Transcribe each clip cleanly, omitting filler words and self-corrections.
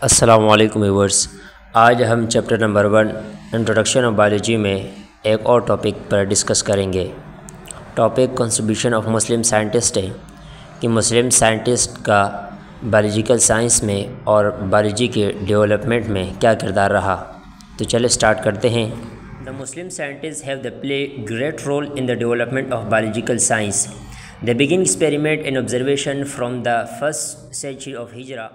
السلام علیکم ویورز، آج ہم chapter number 1 introduction of biology میں ایک اور ٹاپک پر ڈسکس کریں گے۔ Topic contribution of Muslim scientist ہے کہ مسلم سائنٹسٹ کا بایولوجیکل سائنس میں اور بایولوجی کے ڈیولپمنٹ میں کیا کردار رہا۔ تو چلے سٹارٹ کرتے ہیں۔ The Muslim scientists have played a great role in the development of biological science. They began experiment and observation from the first century of Hijrah.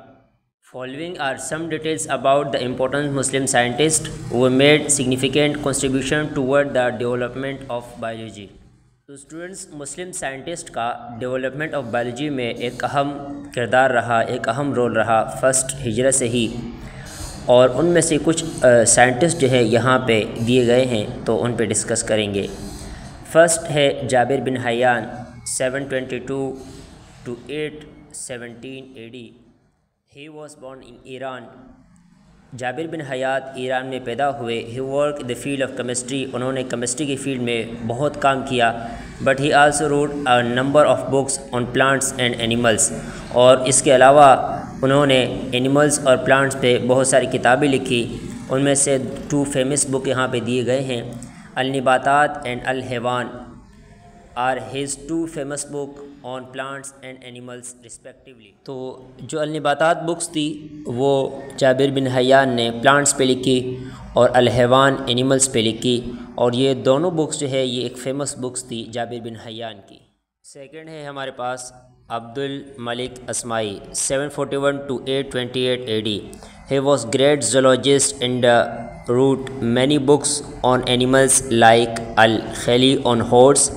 Following are some details about the important Muslim scientists who made significant contribution toward the development of biology. تو students, مسلم scientist کا development of biology میں ایک اہم کردار رہا، ایک اہم role رہا فرسٹ ہجرہ سے ہی، اور ان میں سے کچھ سائنٹسٹ جو ہے یہاں پہ دیے گئے ہیں تو ان پہ ڈسکس کریں گے۔ فرسٹ ہے جابر بن حیان 722 to 817 AD. He was born in Iran. جابر بن حیات ایران میں پیدا ہوئے۔ He worked in the field of chemistry. انہوں نے کیمسٹری کی فیلڈ میں بہت کام کیا. But he also wrote a number of books on plants and animals. اور اس کے علاوہ انہوں نے اینیملز اور پلانٹس پہ بہت ساری کتابیں لکھی۔ ان میں سے 2 فیمس بک یہاں پہ دیے گئے ہیں، النباتات and الحیوان are his 2 famous book on plants and animals respectively. تو جو النباتات بکس تھی وہ جابر بن حیان نے پلانٹس پہ لکھی اور الحیوان اینیملز پہ لکھی، اور یہ دونوں بکس جو ہے یہ ایک فیمس بکس تھی جابر بن حیان کی۔ سیکنڈ ہے ہمارے پاس عبد الملک اسماعی 741 to 828 AD. He was great zoologist and wrote many books on animals like Al-Khali on horse,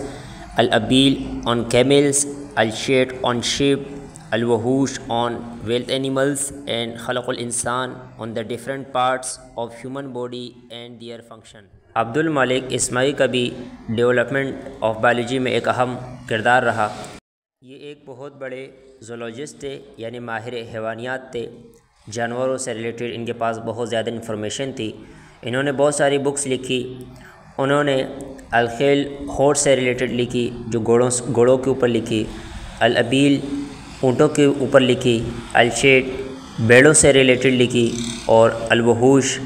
Al-Abil on camels, Al-Shat on sheep, Al-Wahush on wild animals, and Khalaq al-Insan on the different parts of human body and their function. عبد الملک اسماعی کا بھی development of biology میں ایک اہم کردار رہا۔ یہ ایک بہت بڑے زولوجسٹ تھے، یعنی ماہر حیوانیات تھے، جانوروں سے ریلیٹڈ ان کے پاس بہت زیادہ انفارمیشن تھی۔ انہوں نے بہت ساری بکس لکھی۔ انہوں نے الخیل ہارس سے ریلیٹڈ لکھی، جو گھوڑوں کے اوپر لکھی، الابیل اونٹوں کے اوپر لکھی، الشیٹ بیڑوں سے ریلیٹڈ لکھی، اور الوحوش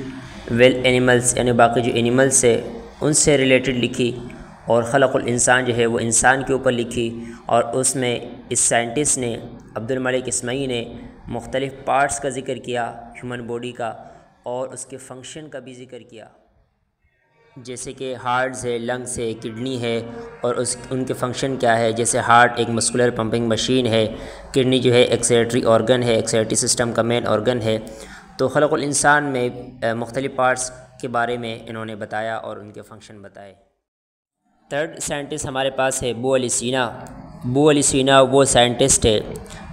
ویلڈ اینیملز یعنی باقی جو اینیملز ہے ان سے ریلیٹڈ لکھی، اور خلق الانسان جو ہے وہ انسان کے اوپر لکھی۔ اور اس میں اس سائنٹسٹ نے عبد الملک اسماعی نے مختلف پارٹس کا ذکر کیا ہیومن باڈی کا، اور اس کے فنکشن کا بھی ذکر کیا، جیسے کہ ہارٹز ہے، لنگس ہے، کڈنی ہے، اور ان کے فنکشن کیا ہے۔ جیسے ہارٹ ایک مسکولر پمپنگ مشین ہے، کڈنی جو ہے ایکسکریٹری آرگن ہے، ایکسکریٹری سسٹم کا مین آرگن ہے۔ تو خلق الانسان میں مختلف پارٹس کے بارے میں انہوں نے بتایا اور ان کے فنکشن بتائے۔ تھرڈ سائنٹسٹ ہمارے پاس ہے ابو علی سینا۔ ابو علی سینا وہ سائنٹسٹ ہے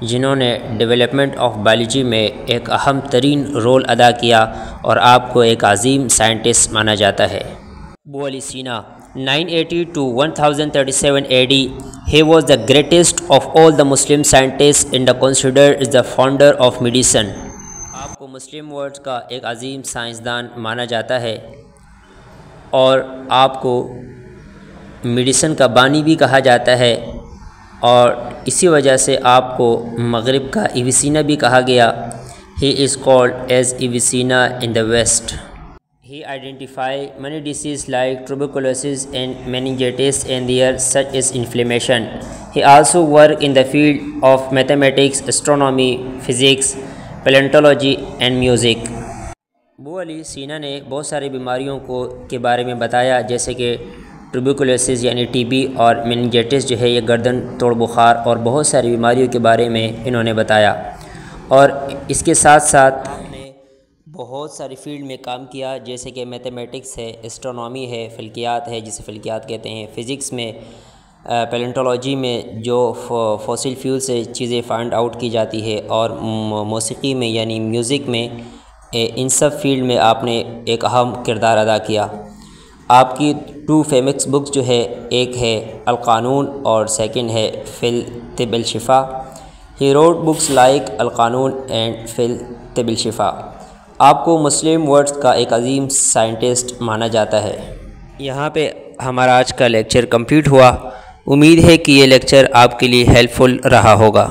جنہوں نے ڈیولپمنٹ آف بایولوجی میں ایک اہم ترین رول ادا کیا، اور آپ کو ایک عظیم سائنٹسٹ مانا جاتا ہے۔ ابو علی سینا 980 to 1037 AD. He was the greatest of all the Muslim scientists and considered as the founder of medicine. آپ کو مسلم ورلڈ کا ایک عظیم سائنسدان مانا جاتا ہے، اور آپ کو میڈیسن کا بانی بھی کہا جاتا ہے، اور اسی وجہ سے آپ کو مغرب کا ایویسینا بھی کہا گیا۔ He is called as Avicenna in the West. He identified many diseases like tuberculosis and meningitis and their such as inflammation. He also worked in the field of mathematics, astronomy, physics, paleontology and music. ابو علی سینا نے بہت ساری بیماریوں کے بارے میں بتایا، جیسے کہ ٹیوبرکلوسس یعنی ٹی بی، اور میننجائٹس جو ہے یہ گردن توڑ بخار، اور بہت ساری بیماریوں کے بارے میں انہوں نے بتایا۔ اور اس کے ساتھ ساتھ بہت ساری فیلڈ میں کام کیا، جیسے کہ میتھمیٹکس ہے، اسٹرونومی ہے، فلکیات ہے جسے فلکیات کہتے ہیں، فزکس میں، پیلنٹولوجی میں جو فوسل فیول سے چیزیں فائنڈ آؤٹ کی جاتی ہے، اور موسیقی میں یعنی میوزک میں، ان سب فیلڈ میں آپ نے ایک اہم کردار ادا کیا۔ آپ کی 2 فیمس بکس جو ہے، ایک ہے القانون اور سیکنڈ ہے فی الطب الشفا۔ ہی روٹ بکس لائک القانون اینڈ فی الطب الشفا۔ آپ کو مسلم ورلڈ کا ایک عظیم سائنٹسٹ مانا جاتا ہے۔ یہاں پہ ہمارا آج کا لیکچر کمپلیٹ ہوا۔ امید ہے کہ یہ لیکچر آپ کے لیے ہیلپ فل رہا ہوگا۔